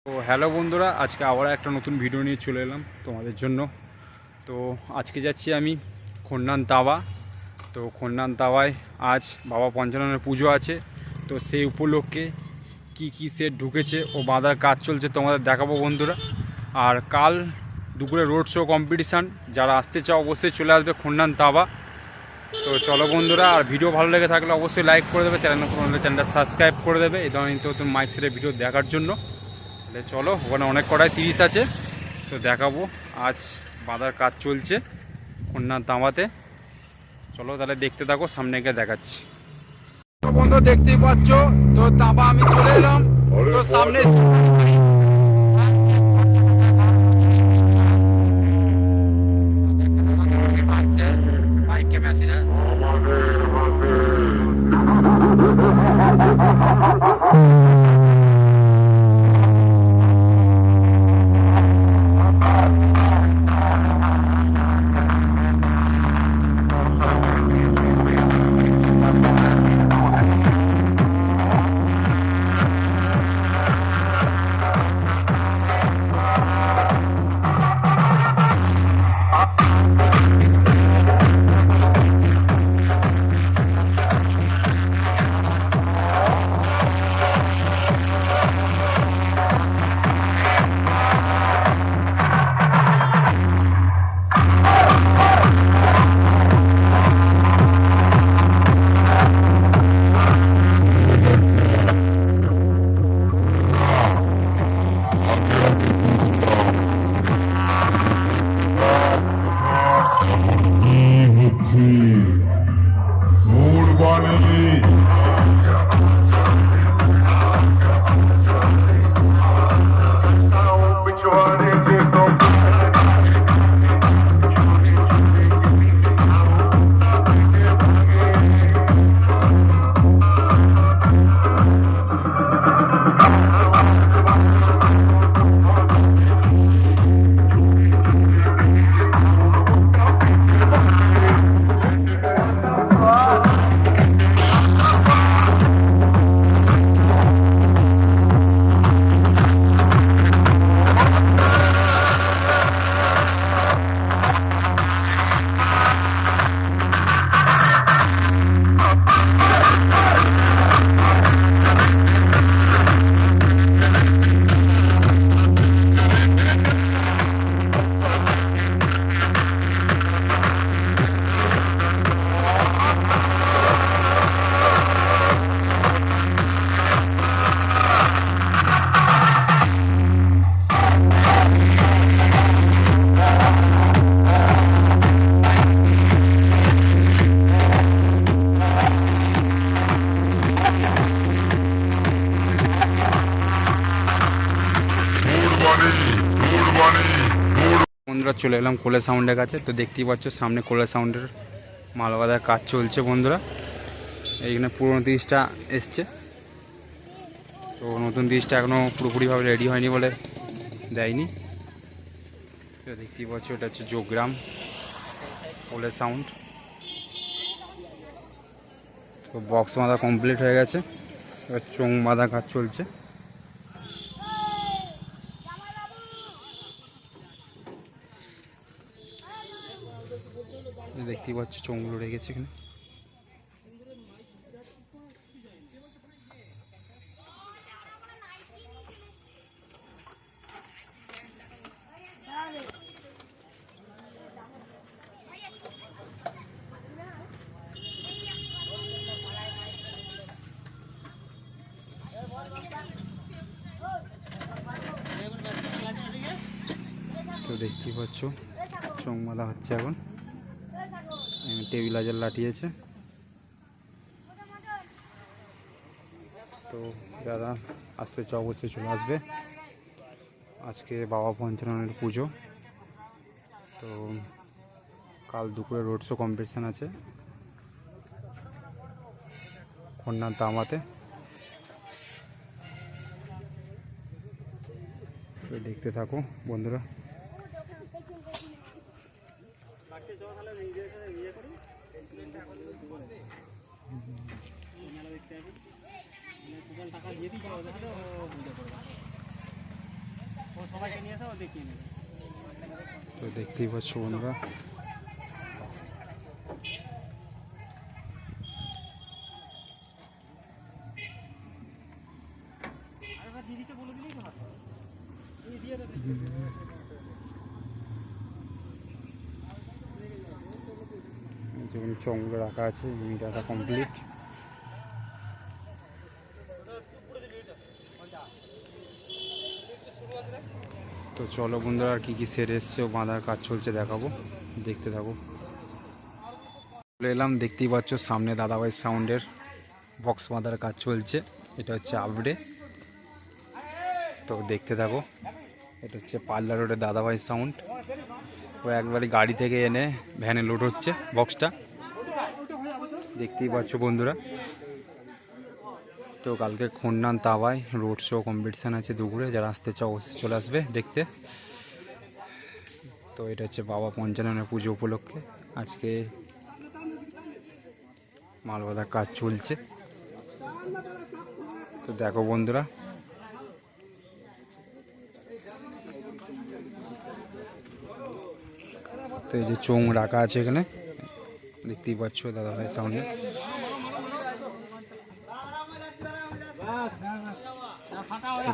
তো হ্যালো বন্ধুরা, আজকে আবার একটা নতুন ভিডিও নিয়ে চলে এলাম তোমাদের জন্য। তো আজকে যাচ্ছি আমি খন্ডান তাওয়া। তো খন্ডান তাওয়ায় আজ বাবা পঞ্চাননের পুজো আছে। তো সেই উপলক্ষে কি সেট ঢুকেছে ও বাঁধার কাজ চলছে তোমাদের দেখাবো বন্ধুরা। আর কাল দুপুরে রোড শো কম্পিটিশান, যারা আসতে চাও অবশ্যই চলে আসবে খন্ডান তাওয়া। তো চলো বন্ধুরা, আর ভিডিও ভালো লেগে থাকলে অবশ্যই লাইক করে দেবে, চ্যানেলটা সাবস্ক্রাইব করে দেবে এই ধরনের নতুন মাইক সেটের ভিডিও দেখার জন্য। চলো, ওখানে অনেক কটায় 30 আছে, তো দেখাবো। আজ বাঁধার কাজ চলছে খন্ডান তাওয়াতে। চলো তাহলে দেখতে থাকো, সামনে গিয়ে দেখাচ্ছি। তো বন্ধু দেখতেই পাচ্ছ, তো তাওয়া আমি চলে এলাম। তো সামনে বন্ধুরা চলে এলাম কোলে সাউন্ডের কাছে। তো দেখতেই পাচ্ছ সামনে কোলে সাউন্ডের মাল বাঁধার কাজ চলছে বন্ধুরা। এইখানে পুরনো 30টা এসছে, তো নতুন 30টা এখনও পুরোপুরিভাবে রেডি হয়নি বলে দেয়নি। তো দেখতেই পাচ্ছ এটা হচ্ছে যোগগ্রাম কোলে সাউন্ড। তো বক্স বাঁধা কমপ্লিট হয়ে গেছে, এবার চোং বাঁধা কাজ চলছে। দেখতেই পাচ্ছ চোঙগুলো রেখেছে এখানে। তো দেখতেই পাচ্ছ চোঙ বাঁধা হচ্ছে এখন। টেবিলাইজার লাটিয়েছে। তো যারা আসতে চাও অবশ্যই চলে আসবে। আজকে বাবা পঞ্চাননের পুজো। তো কাল দুপুরে রোড শো কম্পিটিশান আছে খন্ডান তাওয়াতে। তো দেখতে থাকো বন্ধুরা। তো দেখতেই পাচ্ছ বন্ধুরা, যেমন চংগুলো রাখা আছে, মিটারটা কমপ্লিট। তো চলো বন্ধুরা, আর কি সেট এসছে ও বাঁধার কাজ চলছে দেখাবো, দেখতে থাকো। চলে এলাম, দেখতেই পাচ্ছ সামনে দাদাভাই সাউন্ডের বক্স বাঁধার কাজ চলছে। এটা হচ্ছে আপডে, তো দেখতে থাকো। এটা হচ্ছে পাল্লা রোডের দাদাভাই সাউন্ড। ও একবারে গাড়ি থেকে এনে ভ্যানে লোড হচ্ছে বক্সটা, দেখতেই পাচ্ছ বন্ধুরা। তো কালকে খন্নান তাওয়ায় রোড শো কম্পিটিশান আছে দুপুরে, যারা আসতে চাও অবশ্যই চলে আসবে দেখতে। তো এটা হচ্ছে বাবা পঞ্চাননের পুজো উপলক্ষে আজকে মাল বাঁধার কাজ চলছে। তো দেখো বন্ধুরা, তো এই যে চোং রাখা আছে এখানে, দেখতেই পাচ্ছ দাদাভাই সামনে।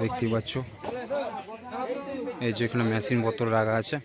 দেখতেই পাচ্ছ এই যে এখানে মেশিন বোতল রাখা আছে।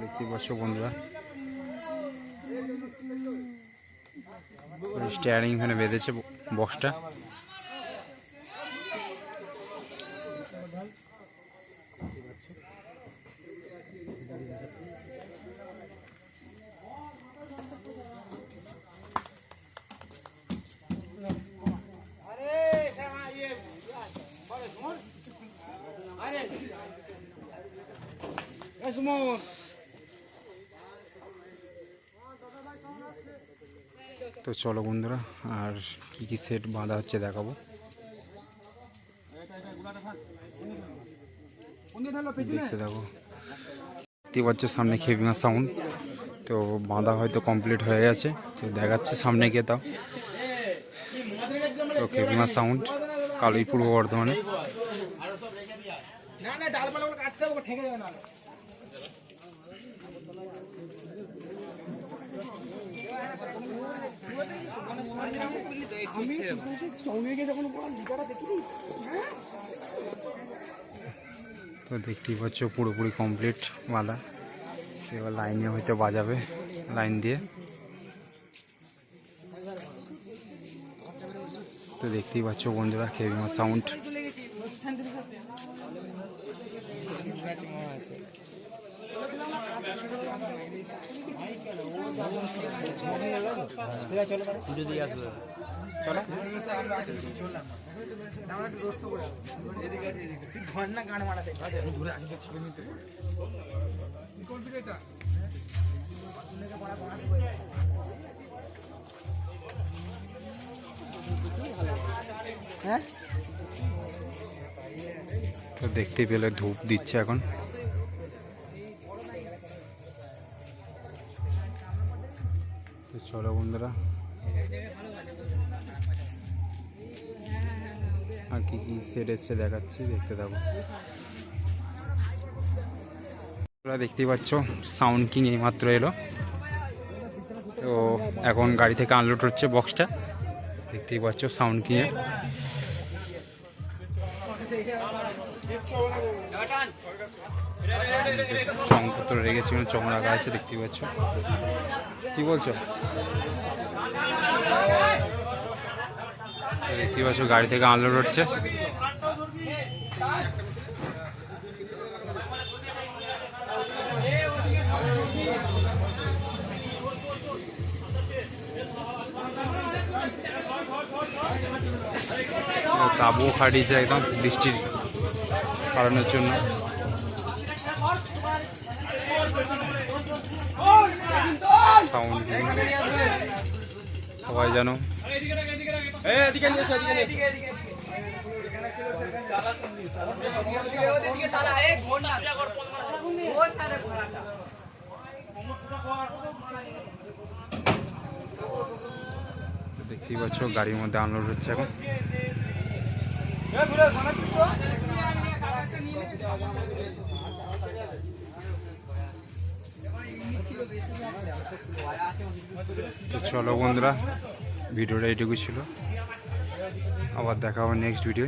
দেখতেই পাচ্ছ বন্ধুরা, স্টিয়ারিং এখানে বেঁধেছে বক্সটা। তো চলো বন্ধুরা, আর কি কি সেট বাঁধা হচ্ছে দেখাবো, দেখতে থাকো। দেখতে পাচ্ছ সামনে খেপিমা সাউন্ড, তো বাঁধা হয়তো কমপ্লিট হয়ে গেছে, তো দেখাচ্ছে সামনে গিয়ে। তাও তো খেপিমা সাউন্ড কালুই পূর্ব বর্ধমানে। তো দেখতেই পাচ্ছ পুরোপুরি কমপ্লিট বাঁধা, এবার লাইনে হয়তো বাজাবে লাইন দিয়ে। তো দেখতেই পাচ্ছ বন্ধুরা খেপিমা সাউন্ড। তো দেখতে পেলে ধূপ দিচ্ছে এখন। তো চলো বন্ধুরা, আর কি কি সেট এসছে দেখাচ্ছি, দেখতে থাকো। তোমরা দেখতেই পাচ্ছ সাউন্ড কিং এইমাত্র এলো, তো এখন গাড়ি থেকে আনলোড হচ্ছে বক্সটা, দেখতেই পাচ্ছ সাউন্ড কিংয়ে। চংপত্র রেখেছি, চং রাখা আছে, দেখতেই পাচ্ছ। কি বলছো? দেখতেই পাচ্ছ গাড়ি থেকে আনলোড হচ্ছে। তাবুও খাটিয়েছে একদম বৃষ্টির কারণের জন্য। সাউন্ড সবাই জানো। দেখতে দেখতেই পাচ্ছ গাড়ির মধ্যে আনলোড হচ্ছে এখন। তো চলো বন্ধুরা, ভিডিওটা এইটুকু ছিল, আবার দেখা হবে নেক্সট ভিডিও।